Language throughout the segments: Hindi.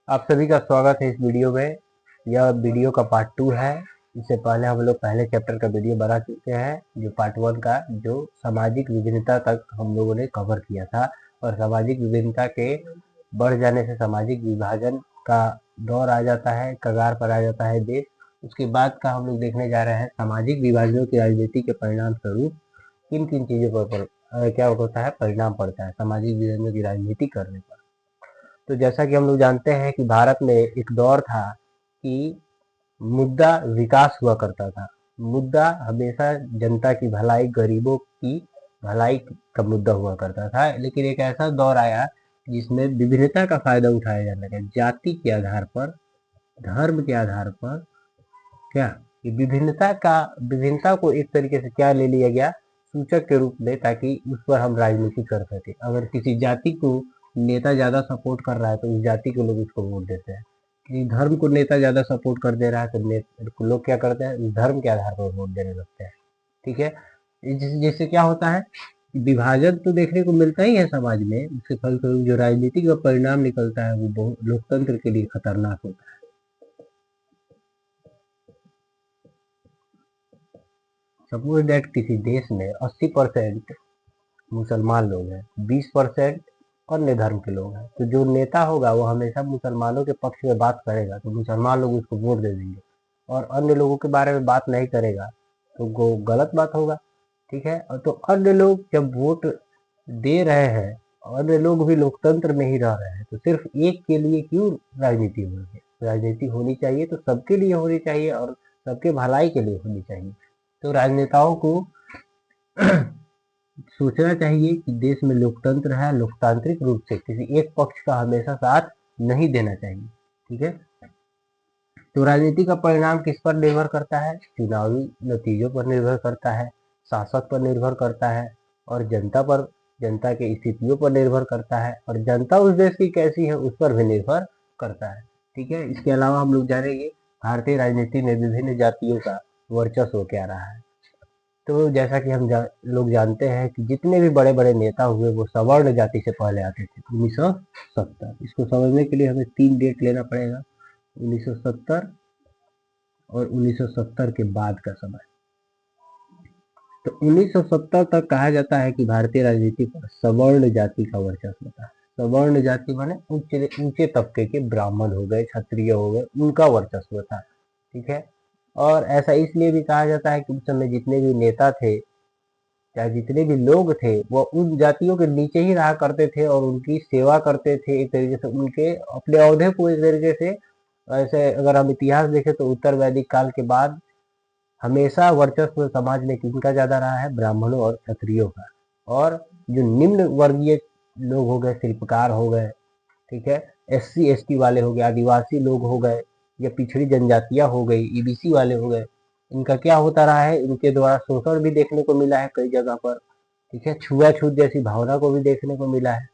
आप सभी का स्वागत है इस वीडियो में। यह वीडियो का पार्ट 2 है। इससे पहले हम लोग पहले चैप्टर का वीडियो बना चुके हैं, जो पार्ट 1 का, जो सामाजिक विभिन्नता तक हम लोगों ने कवर किया था। और सामाजिक विभिन्नता के बढ़ जाने से सामाजिक विभाजन का दौर आ जाता है, कगार पर आ जाता है देश। उसके बाद का हम लोग देखने जा रहे हैं सामाजिक विभाजनों की राजनीति के परिणाम स्वरूप किन किन चीजों पर क्या होता है, परिणाम पड़ता है सामाजिक विभाजनों की राजनीति करने पर। तो जैसा कि हम लोग जानते हैं कि भारत में एक दौर था कि मुद्दा विकास हुआ करता था। मुद्दा हमेशा जनता की भलाई, गरीबों की भलाई का मुद्दा हुआ करता था। लेकिन एक ऐसा दौर आया जिसमें विभिन्नता का फायदा उठाया जाने लगा, जाति के आधार पर, धर्म के आधार पर। क्या कि विभिन्नता को एक तरीके से क्या ले लिया गया, सूचक के रूप में, ताकि उस पर हम राजनीति कर सके। अगर किसी जाति को नेता ज्यादा सपोर्ट कर रहा है तो उस जाति के लोग उसको वोट देते हैं। किसी धर्म को नेता ज्यादा सपोर्ट कर दे रहा है तो लोग क्या करते हैं, उस धर्म के आधार पर वोट देने लगते हैं। ठीक है। जिससे क्या होता है, विभाजन तो देखने को मिलता ही है समाज में। उसके फलस्वरूप जो राजनीतिक का परिणाम निकलता है वो बहुत लोकतंत्र के लिए खतरनाक होता है। सपोज दैट किसी देश में 80% मुसलमान लोग हैं, 20% अन्य धर्म के लोग हैं, तो जो नेता होगा वो हमेशा मुसलमानों के पक्ष में बात करेगा, तो मुसलमान लोग उसको वोट दे देंगे। और अन्य लोगों के बारे में बात नहीं करेगा तो वो गलत बात होगा। ठीक है। और तो अन्य लोग जब वोट दे रहे हैं, अन्य लोग भी लोकतंत्र में ही रह रहे हैं, तो सिर्फ एक के लिए क्यों राजनीति हो रही है। राजनीति होनी चाहिए तो सबके लिए होनी चाहिए और सबके भलाई के लिए होनी चाहिए। तो राजनेताओं को सोचना चाहिए कि देश में लोकतंत्र है, लोकतांत्रिक रूप से किसी एक पक्ष का हमेशा साथ नहीं देना चाहिए। ठीक है। तो राजनीति का परिणाम किस पर निर्भर करता है, चुनावी नतीजों पर निर्भर करता है, शासक पर निर्भर करता है, और जनता पर, जनता के स्थितियों पर निर्भर करता है, और जनता उस देश की कैसी है उस पर भी निर्भर करता है। ठीक है। इसके अलावा हम लोग जानेंगे भारतीय राजनीति में विभिन्न जातियों का वर्चस्व क्या रहा है। तो जैसा कि लोग जानते हैं कि जितने भी बड़े बड़े नेता हुए वो सवर्ण जाति से पहले आते थे। 1970, इसको समझने के लिए हमें 3 डेट लेना पड़ेगा, 1970 और 1970 के बाद का समय। तो 1970 तक कहा जाता है कि भारतीय राजनीति पर सवर्ण जाति का वर्चस्व था। सवर्ण जाति माने ऊंचे तबके के, ब्राह्मण हो गए, क्षत्रिय हो गए, उनका वर्चस्व था। ठीक है। और ऐसा इसलिए भी कहा जाता है कि उस समय जितने भी नेता थे, चाहे जितने भी लोग थे, वो उन जातियों के नीचे ही रहा करते थे और उनकी सेवा करते थे। एक तरीके से उनके अपने औहदे को एक तरीके से, ऐसे अगर हम इतिहास देखें तो उत्तर वैदिक काल के बाद हमेशा वर्चस्व समाज में किनका ज्यादा रहा है, ब्राह्मणों और क्षत्रियों का। और जो निम्न वर्गीय लोग हो गए, शिल्पकार हो गए, ठीक है, SC ST वाले हो गए, आदिवासी लोग हो गए, या पिछड़ी जनजातियां हो गई, EBC वाले हो गए, इनका क्या होता रहा है, इनके द्वारा शोषण भी देखने को मिला है कई जगह पर। ठीक है। छुआछूत जैसी भावना को भी देखने को मिला है।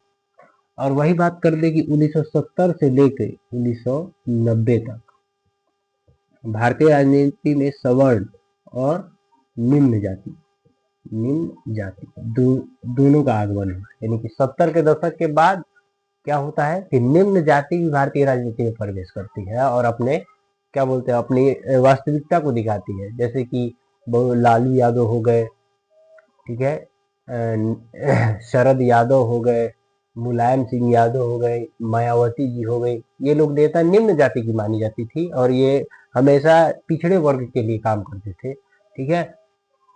और वही बात कर दे कि 1970 से लेकर 1990 तक भारतीय राजनीति में सवर्ण और निम्न जाति दोनों का आगमन हुआ। यानी कि 70 के दशक के बाद क्या होता है कि निम्न जाति भी भारतीय राजनीति में प्रवेश करती है और अपने, क्या बोलते हैं, अपनी वास्तविकता को दिखाती है। जैसे कि लालू यादव हो गए, ठीक है, शरद यादव हो गए, मुलायम सिंह यादव हो गए, मायावती जी हो गई। ये लोग नेता निम्न जाति की मानी जाती थी और ये हमेशा पिछड़े वर्ग के लिए काम करते थे। ठीक है।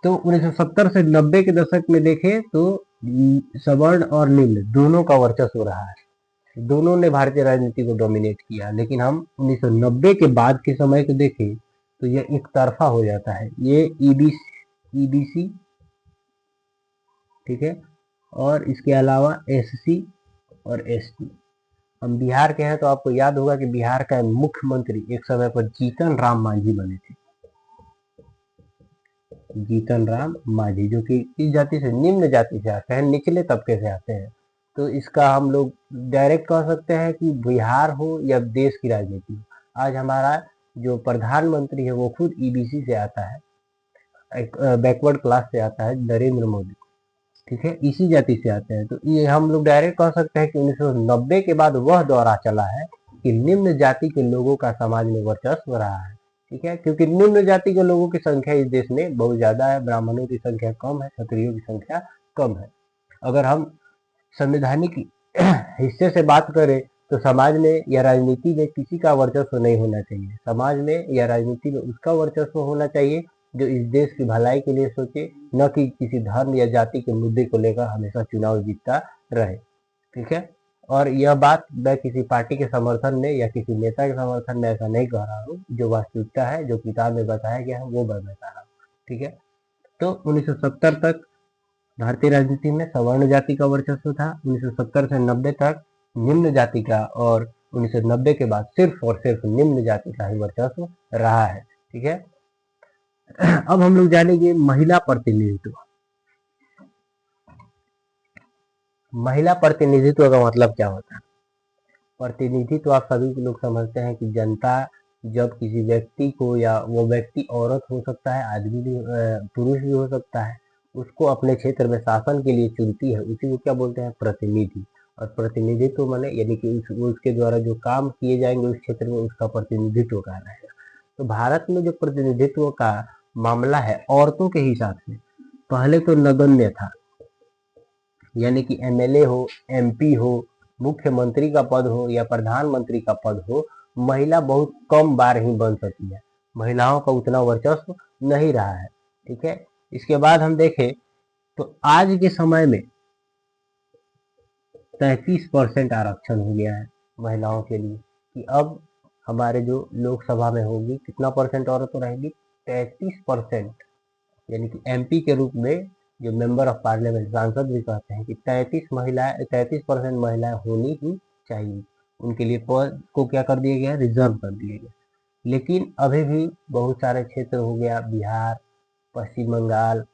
तो 1970 से 90 के दशक में देखें तो सवर्ण और निम्न दोनों का वर्चस्व रहा है, दोनों ने भारतीय राजनीति को डोमिनेट किया। लेकिन हम 1990 के बाद के समय को देखें तो यह एक तरफा हो जाता है। ये EBC, ठीक है, और इसके अलावा SC और ST। हम बिहार के हैं तो आपको याद होगा कि बिहार का मुख्यमंत्री एक समय पर जीतन राम मांझी बने थे। जीतन राम मांझी, जो कि इस जाति से, निम्न जाति से आते हैं, निचले तबके से आते हैं। तो इसका हम लोग डायरेक्ट कह सकते हैं कि बिहार हो या देश की राजनीति हो, आज हमारा जो प्रधानमंत्री है वो खुद EBC से आता है, एक बैकवर्ड क्लास से आता है, नरेंद्र मोदी। ठीक है, इसी जाति से आते हैं। तो ये हम लोग डायरेक्ट कह सकते हैं कि 1990 के बाद वह दौरा चला है कि निम्न जाति के लोगों का समाज में वर्चस्व रहा है। ठीक है, क्योंकि निम्न जाति के लोगों की संख्या इस देश में बहुत ज्यादा है, ब्राह्मणों की संख्या कम है, क्षत्रियों की संख्या कम है। अगर हम संवैधानिक हिस्से से बात करें तो समाज में या राजनीति में किसी का वर्चस्व नहीं होना चाहिए। समाज में या राजनीति में उसका वर्चस्व होना चाहिए जो इस देश की भलाई के लिए सोचे, न कि किसी धर्म या जाति के मुद्दे को लेकर हमेशा चुनाव जीतता रहे। ठीक है, और यह बात मैं किसी पार्टी के समर्थन में या किसी नेता के समर्थन में ऐसा नहीं कह रहा हूँ, जो वास्तविकता है, जो किताब में बताया गया है वो मैं बता रहा हूँ। ठीक है, तो 1970 तक भारतीय राजनीति में सवर्ण जाति का वर्चस्व था। 1970 से 90 तक निम्न जाति का, और 1990 के बाद सिर्फ और सिर्फ निम्न जाति का ही वर्चस्व रहा है। ठीक है, अब हम लोग जानेंगे महिला प्रतिनिधित्व। महिला प्रतिनिधित्व का मतलब क्या होता है? प्रतिनिधित्व आप सभी लोग समझते हैं कि जनता जब किसी व्यक्ति को, या वो व्यक्ति औरत हो सकता है, आदमी भी, पुरुष भी हो सकता है, उसको अपने क्षेत्र में शासन के लिए चुनती है, उसी को क्या बोलते हैं? प्रतिनिधि। और प्रतिनिधित्व माने यानी कि उसके द्वारा जो काम किए जाएंगे उस क्षेत्र में उसका प्रतिनिधित्व कर रहेगा। तो भारत में जो प्रतिनिधित्व का मामला है औरतों के हिसाब से पहले तो नगण्य था, यानी कि एमएलए हो, एमपी हो, मुख्यमंत्री का पद हो या प्रधानमंत्री का पद हो, महिला बहुत कम बार ही बन सकती है। महिलाओं का उतना वर्चस्व नहीं रहा है। ठीक है, इसके बाद हम देखें तो आज के समय में 33% आरक्षण हो गया है महिलाओं के लिए, कि अब हमारे जो लोकसभा में होगी कितना परसेंट औरत रहेगी? 33%। यानी कि एमपी के रूप में जो मेंबर ऑफ पार्लियामेंट, सांसद भी कहते हैं कि 33% महिलाएं होनी ही चाहिए। उनके लिए पद को क्या कर दिया गया? रिजर्व कर दिया गया। लेकिन अभी भी बहुत सारे क्षेत्र हो गया, बिहार, पश्चिम बंगाल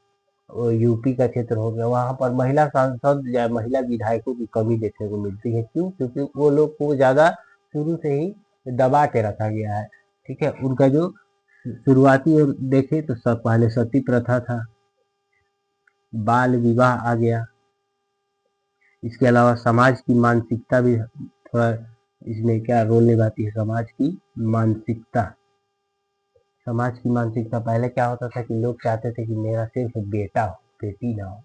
और यूपी का क्षेत्र हो गया, वहां पर महिला सांसद या महिला विधायकों की कमी देखने को मिलती है। क्यों? क्योंकि वो लोग को ज्यादा शुरू से ही दबा के रखा गया है। ठीक है, उनका जो शुरुआती देखे तो सब पहले सती प्रथा था, बाल विवाह आ गया। इसके अलावा समाज की मानसिकता भी थोड़ा इसमें क्या रोल निभाती है? समाज की मानसिकता। समाज की मानसिकता पहले क्या होता था कि लोग चाहते थे कि मेरा सिर्फ बेटा हो, बेटी ना हो।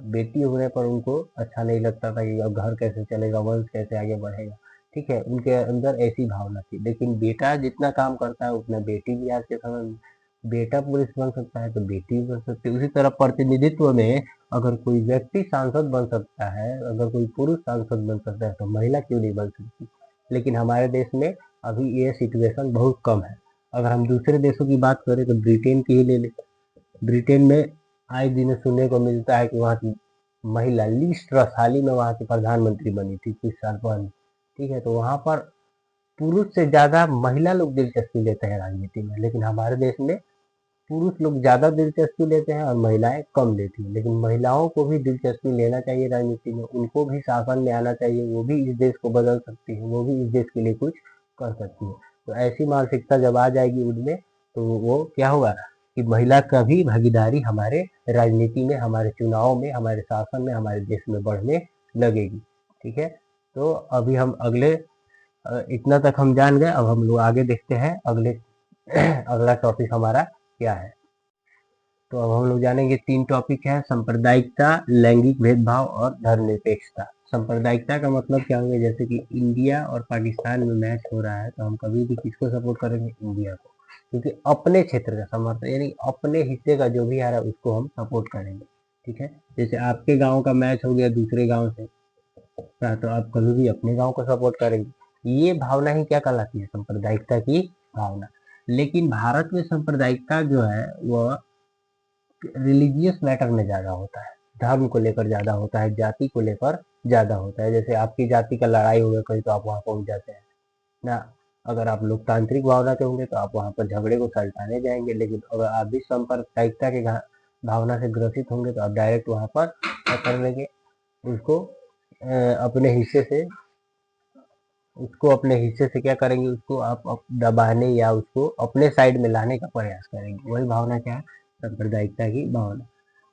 बेटी होने पर उनको अच्छा नहीं लगता था कि अब घर कैसे चलेगा, वंश कैसे आगे बढ़ेगा। ठीक है, उनके अंदर ऐसी भावना थी। लेकिन बेटा जितना काम करता है उतना बेटी भी आज के समय में, बेटा पुलिस बन सकता है तो बेटी भी बन सकती है। उसी तरह प्रतिनिधित्व में अगर कोई व्यक्ति सांसद बन सकता है, अगर कोई पुरुष सांसद बन सकता है तो महिला क्यों नहीं बन सकती? लेकिन हमारे देश में अभी ये सिचुएशन बहुत कम है। अगर हम दूसरे देशों की बात करें तो ब्रिटेन की ही ले लें। ब्रिटेन में आए दिन सुनने को मिलता है कि वहाँ की महिला लीज ट्रस हाल ही में वहाँ की प्रधानमंत्री बनी थी कुछ साल पहले। ठीक है, तो वहाँ पर पुरुष से ज्यादा महिला लोग दिलचस्पी लेते हैं राजनीति में। लेकिन हमारे देश में पुरुष लोग ज्यादा दिलचस्पी लेते हैं और महिलाएं कम लेती हैं। लेकिन महिलाओं को भी दिलचस्पी लेना चाहिए राजनीति में, उनको भी शासन में आना चाहिए, वो भी इस देश को बदल सकती है, वो भी इस देश के लिए कुछ कर सकती है। तो ऐसी मानसिकता जब आ जाएगी उनमें तो वो क्या होगा कि महिला का भी भागीदारी हमारे राजनीति में, हमारे चुनाव में, हमारे शासन में, हमारे देश में बढ़ने लगेगी। ठीक है, तो अभी हम इतना तक हम जान गए। अब हम लोग आगे देखते हैं अगले अगला टॉपिक हमारा क्या है। तो अब हम लोग जानेंगे 3 टॉपिक है, सांप्रदायिकता, लैंगिक भेदभाव और धर्मनिरपेक्षता। सांप्रदायिकता का मतलब क्या होगा? जैसे कि इंडिया और पाकिस्तान में मैच हो रहा है तो हम कभी भी किसको सपोर्ट करेंगे? इंडिया को, क्योंकि अपने क्षेत्र का समर्थन, यानी अपने हिस्से का जो भी आ रहा है उसको हम सपोर्ट करेंगे। ठीक है, जैसे आपके गांव का मैच हो गया दूसरे गांव से, तो आप कभी भी अपने गांव को सपोर्ट करेंगे। ये भावना ही क्या कहलाती है? सांप्रदायिकता की भावना। लेकिन भारत में सांप्रदायिकता जो है वह रिलीजियस मैटर में ज्यादा होता है, धर्म को लेकर ज्यादा होता है, जाति को लेकर ज्यादा होता है। जैसे आपकी जाति का लड़ाई हो गया कहीं तो आप वहां पहुंच जाते हैं ना। अगर आप लोकतांत्रिक भावना के होंगे तो आप वहां पर झगड़े को सलटाने जाएंगे। लेकिन अगर आप भी सांप्रदायिकता के भावना से ग्रसित होंगे तो आप डायरेक्ट वहां पर क्या कर लेंगे? उसको अपने हिस्से से, क्या करेंगे? उसको आप दबाने या उसको अपने साइड में लाने का प्रयास करेंगे। वही भावना क्या है? सांप्रदायिकता की भावना।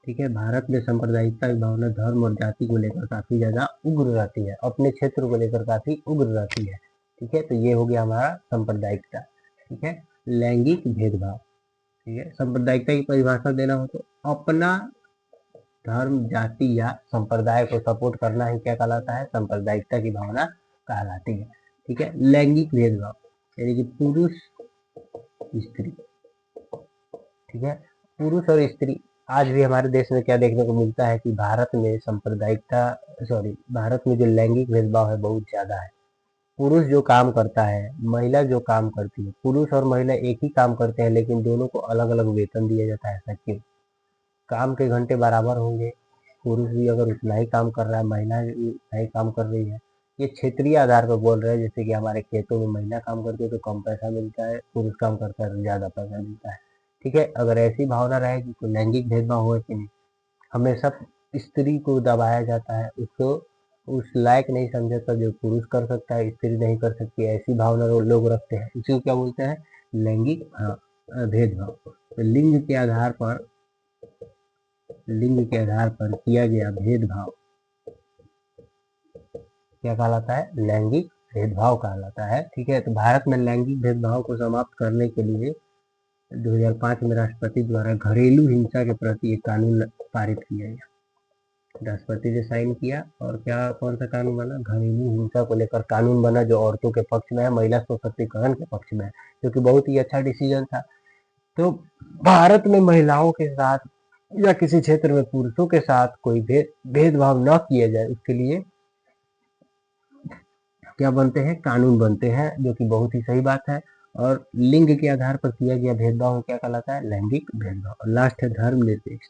ठीक है, भारत में सांप्रदायिकता की भावना धर्म और जाति को लेकर काफी ज्यादा उग्र रहती है, अपने क्षेत्र को लेकर काफी उग्र रहती है। ठीक है, तो ये हो गया हमारा सांप्रदायिकता। ठीक है, लैंगिक भेदभाव। ठीक है, सांप्रदायिकता की परिभाषा देना हो तो अपना धर्म, जाति या संप्रदाय को सपोर्ट करना ही क्या कहलाता है, सांप्रदायिकता की भावना कहलाती है। ठीक है, लैंगिक भेदभाव यानी कि पुरुष स्त्री। ठीक है, पुरुष और स्त्री आज भी हमारे देश में क्या देखने को मिलता है कि भारत में भारत में जो लैंगिक भेदभाव है बहुत ज्यादा है। पुरुष जो काम करता है, महिला जो काम करती है, पुरुष और महिला एक ही काम करते हैं लेकिन दोनों को अलग अलग वेतन दिया जाता है। ऐसा क्यों? काम के घंटे बराबर होंगे, पुरुष भी अगर उतना ही काम कर रहा है, महिला भी उतना ही काम कर रही है। ये क्षेत्रीय आधार पर बोल रहे हैं, जैसे कि हमारे खेतों में महिला काम करती है तो कम पैसा मिलता है, पुरुष काम करता है तो ज्यादा पैसा मिलता है। ठीक है, अगर ऐसी भावना रहेगी तो लैंगिक भेदभाव होगा कि नहीं? हमेशा स्त्री को दबाया जाता है, उसको उस लायक नहीं समझा था जो पुरुष कर सकता है स्त्री नहीं कर सकती, ऐसी भावना लोग रखते हैं। इसी को क्या बोलते हैं? लैंगिक भेदभाव। तो लिंग के आधार पर किया गया भेदभाव क्या कहलाता है? लैंगिक भेदभाव कहलाता है। ठीक है, तो भारत में लैंगिक भेदभाव को समाप्त करने के लिए 2005 में राष्ट्रपति द्वारा घरेलू हिंसा के प्रति एक कानून पारित किया गया। राष्ट्रपति ने साइन किया और क्या कौन सा कानून बना? घरेलू हिंसा को लेकर कानून बना, जो औरतों के पक्ष में है, महिला सशक्तिकरण के पक्ष में है, जो कि बहुत ही अच्छा डिसीजन था। तो भारत में महिलाओं के साथ या किसी क्षेत्र में पुरुषों के साथ कोई भेदभाव न किया जाए, उसके लिए क्या बनते हैं? कानून बनते हैं, जो कि बहुत ही सही बात है। और लिंग के आधार पर किया गया भेदभाव क्या कहलाता है? लैंगिक भेदभाव। और लास्ट है धर्मनिरपेक्ष।